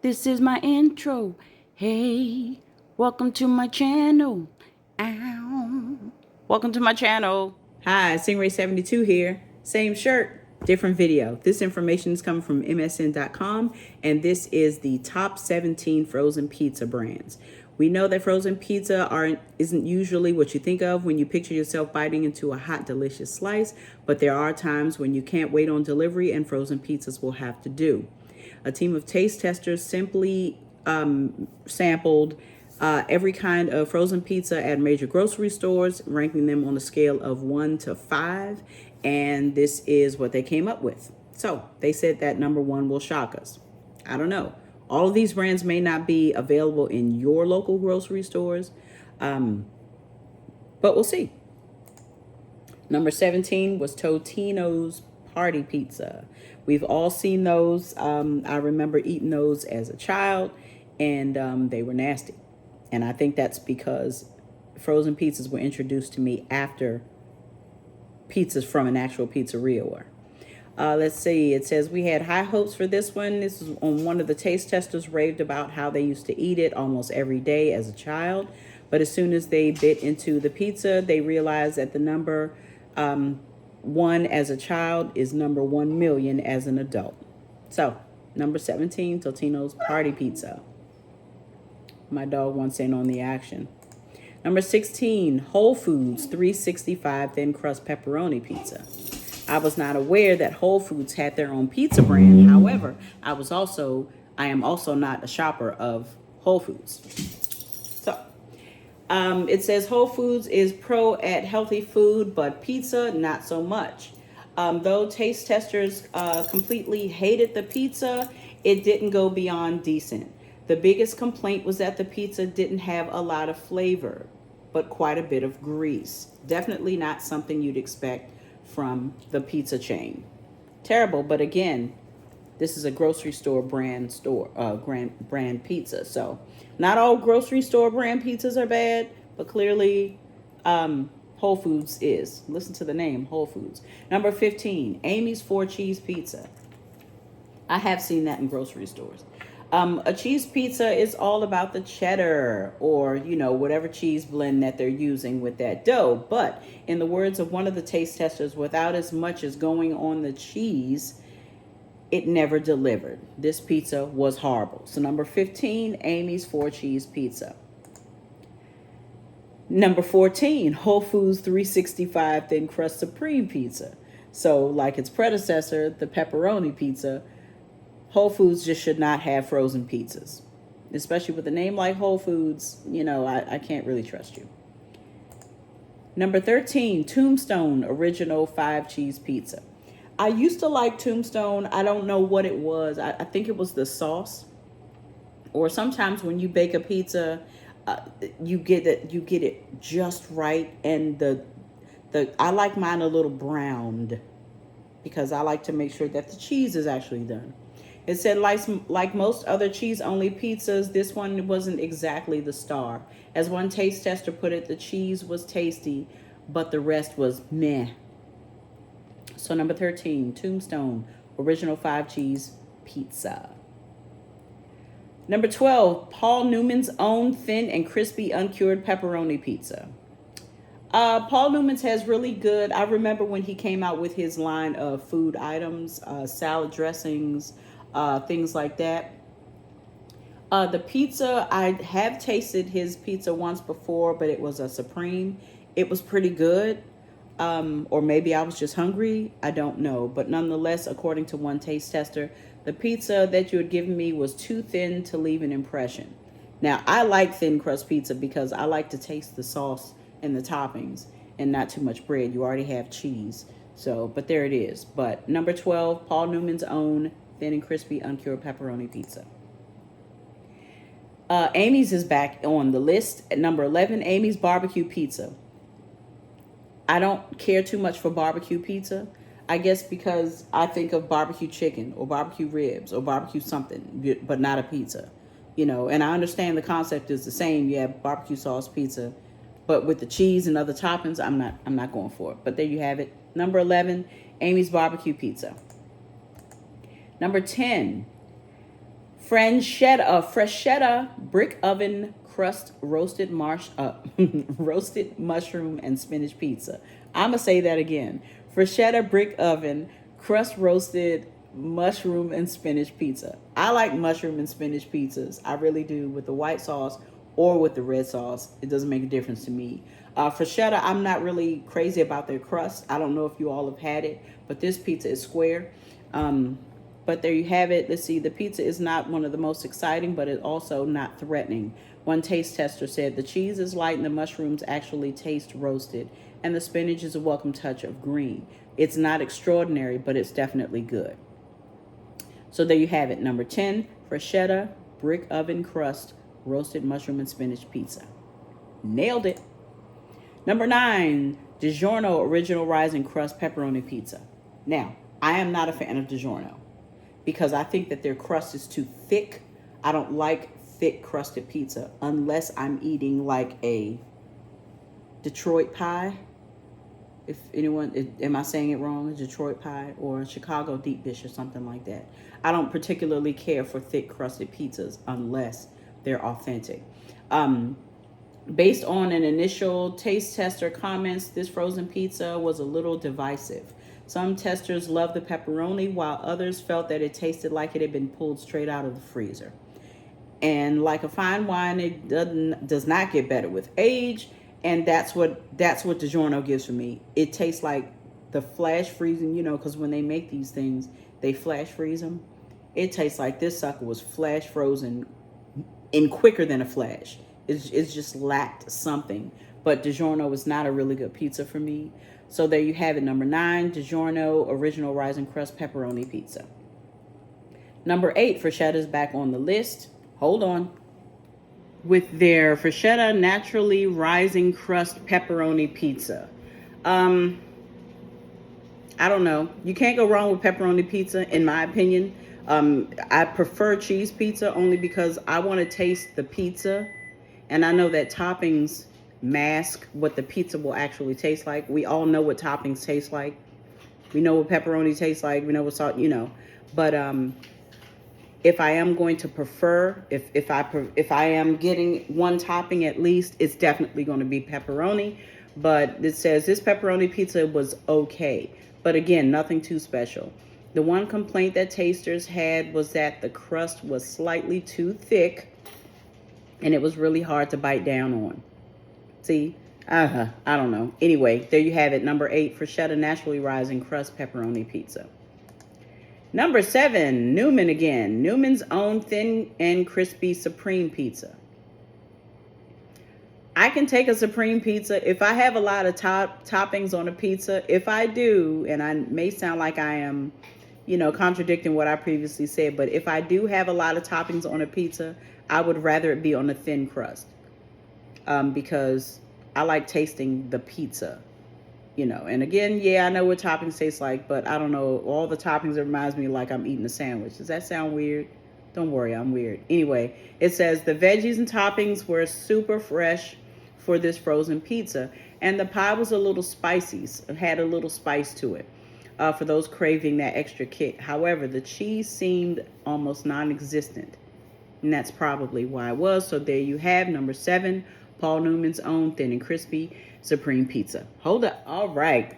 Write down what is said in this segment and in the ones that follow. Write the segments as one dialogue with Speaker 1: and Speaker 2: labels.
Speaker 1: This is my intro. Hey, welcome to my channel. Ow. Welcome to my channel. Hi, Stingray72 here. Same shirt, different video. This information is coming from MSN.com, and this is the top 17 frozen pizza brands. We know that frozen pizza isn't usually what you think of when you picture yourself biting into a hot, delicious slice, but there are times when you can't wait on delivery and frozen pizzas will have to do. A team of taste testers simply sampled every kind of frozen pizza at major grocery stores, ranking them on a scale of 1 to 5, and this is what they came up with. So they said that number 1 will shock us. I don't know. All of these brands may not be available in your local grocery stores, but we'll see. Number 17 was Totino's Party Pizza. We've all seen those. I remember eating those as a child, and they were nasty. And I think that's because frozen pizzas were introduced to me after pizzas from an actual pizzeria were. Let's see. It says we had high hopes for this one. This is on one of the taste testers raved about how they used to eat it almost every day as a child. But as soon as they bit into the pizza, they realized that the number 1 as a child is number 1 million as an adult. So, number 17, Totino's Party Pizza. My dog wants in on the action. Number 16, Whole Foods 365 Thin Crust Pepperoni Pizza. I was not aware that Whole Foods had their own pizza brand. However, I am also not a shopper of Whole Foods. So, it says Whole Foods is pro at healthy food, but pizza, not so much. Though taste testers completely hated the pizza, it didn't go beyond decent. The biggest complaint was that the pizza didn't have a lot of flavor, but quite a bit of grease. Definitely not something you'd expect from the pizza chain. Terrible, but again, this is a grocery store brand pizza. So not all grocery store brand pizzas are bad, but clearly Whole Foods is. Listen to the name, Whole Foods. Number 15, Amy's 4-cheese pizza. I have seen that in grocery stores. A cheese pizza is all about the cheddar or, whatever cheese blend that they're using with that dough. But in the words of one of the taste testers, without as much as going on the cheese, it never delivered. This pizza was horrible. So number 15, Amy's 4-cheese pizza. Number 14, Whole Foods 365 Thin Crust Supreme Pizza. So like its predecessor, the pepperoni pizza, Whole Foods just should not have frozen pizzas. Especially with a name like Whole Foods, I can't really trust you. Number 13, Tombstone Original 5-cheese pizza. I used to like Tombstone. I don't know what it was. I think it was the sauce. Or sometimes when you bake a pizza, you get it just right, and I like mine a little browned because I like to make sure that the cheese is actually done. It said like most other cheese-only pizzas, this one wasn't exactly the star. As one taste tester put it, the cheese was tasty, but the rest was meh. So number 13, Tombstone Original 5-cheese pizza. Number 12, Paul Newman's own thin and crispy uncured pepperoni pizza. Paul Newman's has really good, I remember when he came out with his line of food items, salad dressings, things like that. The pizza, I have tasted his pizza once before, but it was a Supreme. It was pretty good. Or maybe I was just hungry. I don't know. But nonetheless, according to one taste tester, the pizza that you had given me was too thin to leave an impression. Now, I like thin crust pizza because I like to taste the sauce and the toppings and not too much bread. You already have cheese. So, but there it is. But number 12, Paul Newman's own thin and crispy uncured pepperoni pizza. Amy's is back on the list at number 11, Amy's barbecue pizza. I don't care too much for barbecue pizza. I guess because I think of barbecue chicken or barbecue ribs or barbecue something, but not a pizza. And I understand the concept is the same. You have barbecue sauce pizza, but with the cheese and other toppings, I'm not going for it. But there you have it. Number 11, Amy's barbecue pizza. Number 10, Freshetta brick oven crust roasted roasted mushroom and spinach pizza. I'm gonna say that again. Freshetta brick oven crust roasted mushroom and spinach pizza. I like mushroom and spinach pizzas. I really do, with the white sauce or with the red sauce. It doesn't make a difference to me. Freshetta, I'm not really crazy about their crust. I don't know if you all have had it, but this pizza is square. But there you have it. Let's see, the pizza is not one of the most exciting, but it's also not threatening. One taste tester said the cheese is light and the mushrooms actually taste roasted, and the spinach is a welcome touch of green. It's not extraordinary, but it's definitely good. So there you have it. Number 10, Freshetta brick oven crust roasted mushroom and spinach pizza. Nailed it. Number 9, DiGiorno original rising crust pepperoni pizza. Now, I am not a fan of DiGiorno because I think that their crust is too thick. I don't like thick crusted pizza unless I'm eating like a Detroit pie. If anyone, am I saying it wrong? A Detroit pie or a Chicago deep dish or something like that. I don't particularly care for thick crusted pizzas unless they're authentic. Based on an initial taste tester comments, this frozen pizza was a little divisive. Some testers loved the pepperoni, while others felt that it tasted like it had been pulled straight out of the freezer. And like a fine wine, it does not get better with age. And that's what DiGiorno gives for me. It tastes like the flash freezing, because when they make these things, they flash freeze them. It tastes like this sucker was flash frozen in quicker than a flash. It's just lacked something. But DiGiorno is not a really good pizza for me. So there you have it. Number 9, DiGiorno original rising crust pepperoni pizza. Number 8, Freschetta's back on the list. Hold on. With their Freshetta naturally rising crust pepperoni pizza. I don't know. You can't go wrong with pepperoni pizza, in my opinion. I prefer cheese pizza only because I want to taste the pizza. And I know that toppings mask what the pizza will actually taste like. We all know what toppings taste like. We know what pepperoni tastes like. We know what salt, But if I am going to prefer, if I am getting one topping at least, it's definitely going to be pepperoni. But it says this pepperoni pizza was okay. But again, nothing too special. The one complaint that tasters had was that the crust was slightly too thick and it was really hard to bite down on. See? I don't know. Anyway, there you have it. Number 8, Freshetta naturally rising crust pepperoni pizza. Number 7, Newman again. Newman's own thin and crispy supreme pizza. I can take a supreme pizza if I have a lot of toppings on a pizza. If I do, and I may sound like I am, contradicting what I previously said, but if I do have a lot of toppings on a pizza, I would rather it be on a thin crust because I like tasting the pizza. And again, yeah, I know what toppings taste like, but I don't know. All the toppings, it reminds me like I'm eating a sandwich. Does that sound weird? Don't worry, I'm weird. Anyway, it says the veggies and toppings were super fresh for this frozen pizza. And the pie was a little spicy, had a little spice to it for those craving that extra kick. However, the cheese seemed almost non-existent. And that's probably why it was. So there you have number 7, Paul Newman's own thin and crispy supreme pizza. Hold up. All right.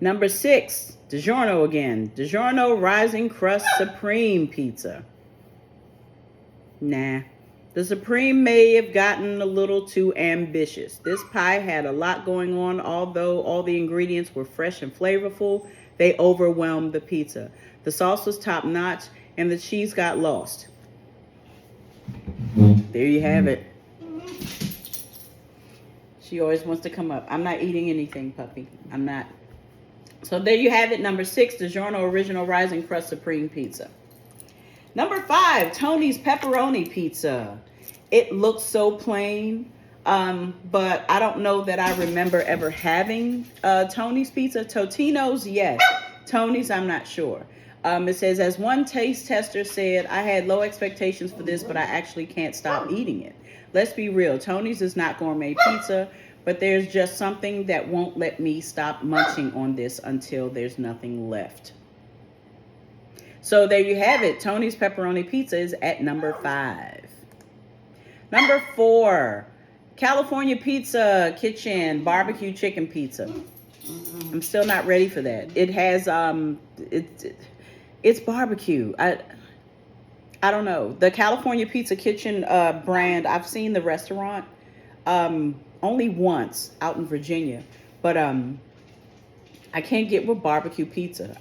Speaker 1: Number 6, DiGiorno again. DiGiorno rising crust supreme pizza. Nah. The supreme may have gotten a little too ambitious. This pie had a lot going on. Although all the ingredients were fresh and flavorful, they overwhelmed the pizza. The sauce was top notch and the cheese got lost. There you have it. She always wants to come up. I'm not eating anything, puppy. I'm not. So there you have it. Number 6, DiGiorno original rising crust supreme pizza. Number 5, Tony's pepperoni pizza. It looks so plain, but I don't know that I remember ever having Tony's pizza. Totino's, yes. Tony's, I'm not sure. It says, as one taste tester said, I had low expectations for this, but I actually can't stop eating it. Let's be real. Tony's is not gourmet pizza, but there's just something that won't let me stop munching on this until there's nothing left. So there you have it. Tony's Pepperoni Pizza is at number 5. Number 4, California Pizza Kitchen Barbecue Chicken Pizza. I'm still not ready for that. It has it's barbecue. I don't know. The California Pizza Kitchen brand, I've seen the restaurant only once out in Virginia, but I can't get with barbecue pizza.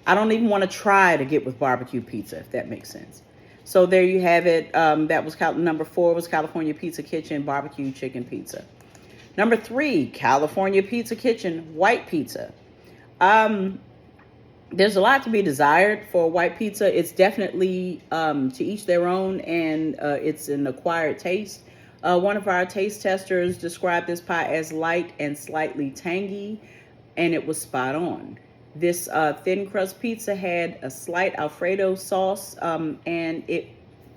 Speaker 1: I don't even want to try to get with barbecue pizza, if that makes sense. So there you have it. That was number 4 was California Pizza Kitchen Barbecue Chicken Pizza. Number 3, California Pizza Kitchen White Pizza. There's a lot to be desired for white pizza. It's definitely to each their own, and it's an acquired taste. One of our taste testers described this pie as light and slightly tangy, and it was spot on. This thin crust pizza had a slight Alfredo sauce, and it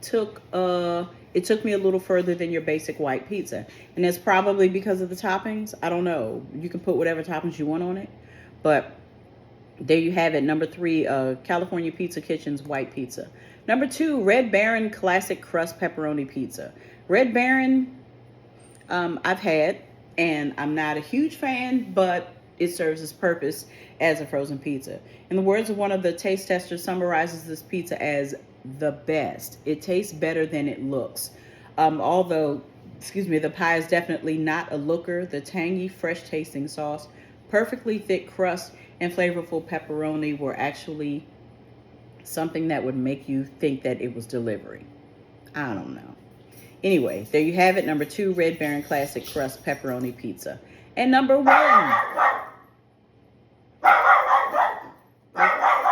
Speaker 1: took me a little further than your basic white pizza. And that's probably because of the toppings. I don't know. You can put whatever toppings you want on it. But there you have it. Number 3, California Pizza Kitchen's white pizza. Number 2, Red Baron Classic Crust Pepperoni Pizza. Red Baron, I've had, and I'm not a huge fan, but it serves its purpose as a frozen pizza. In the words of one of the taste testers, summarizes this pizza as the best. It tastes better than it looks. Although, the pie is definitely not a looker. The tangy, fresh tasting sauce, perfectly thick crust, and flavorful pepperoni were actually something that would make you think that it was delivery. I don't know. Anyway, there you have it. Number 2, Red Baron Classic Crust Pepperoni Pizza. And number 1.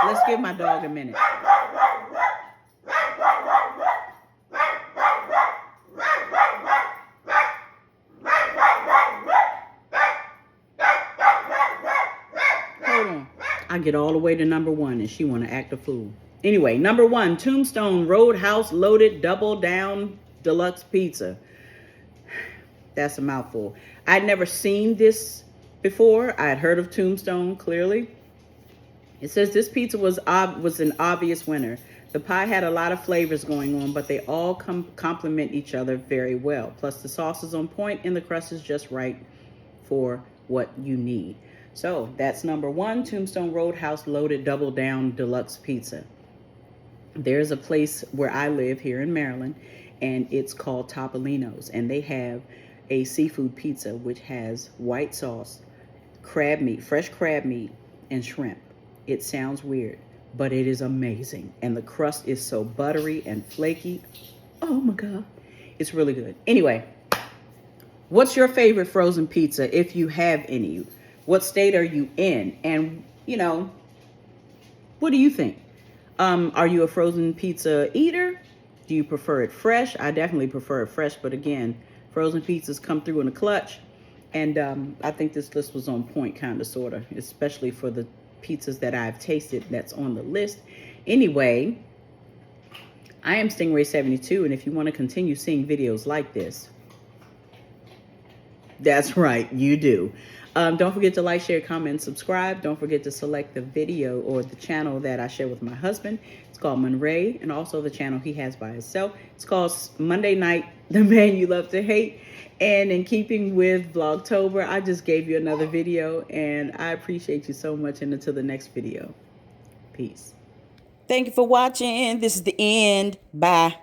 Speaker 1: Let's give my dog a minute. Hold on. I get all the way to number 1 and she want to act a fool. Anyway, number 1, Tombstone Roadhouse Loaded Double Down Deluxe Pizza. That's a mouthful. I'd never seen this before. I'd heard of Tombstone, clearly. It says this pizza was an obvious winner. The pie had a lot of flavors going on, but they all complement each other very well. Plus, the sauce is on point and the crust is just right for what you need. So that's number 1, Tombstone Roadhouse Loaded Double Down Deluxe Pizza. There's a place where I live here in Maryland, and it's called Topolino's, and they have a seafood pizza which has white sauce, crab meat, fresh crab meat, and shrimp. It sounds weird, but it is amazing, and the crust is so buttery and flaky. Oh my God, it's really good. Anyway, what's your favorite frozen pizza, if you have any? What state are you in? And what do you think? Are you a frozen pizza eater? Do you prefer it fresh? I definitely prefer it fresh, but again, frozen pizzas come through in a clutch, and I think this list was on point, kind of, sort of, especially for the pizzas that I've tasted that's on the list. Anyway, I am Stingray72, and if you want to continue seeing videos like this, that's right, you do. Don't forget to like, share, comment, and subscribe. Don't forget to select the video or the channel that I share with my husband. It's called Monray, and also the channel he has by himself. It's called Monday Night, The Man You Love to Hate. And in keeping with Vlogtober, I just gave you another video, and I appreciate you so much. And until the next video, peace. Thank you for watching. This is the end. Bye.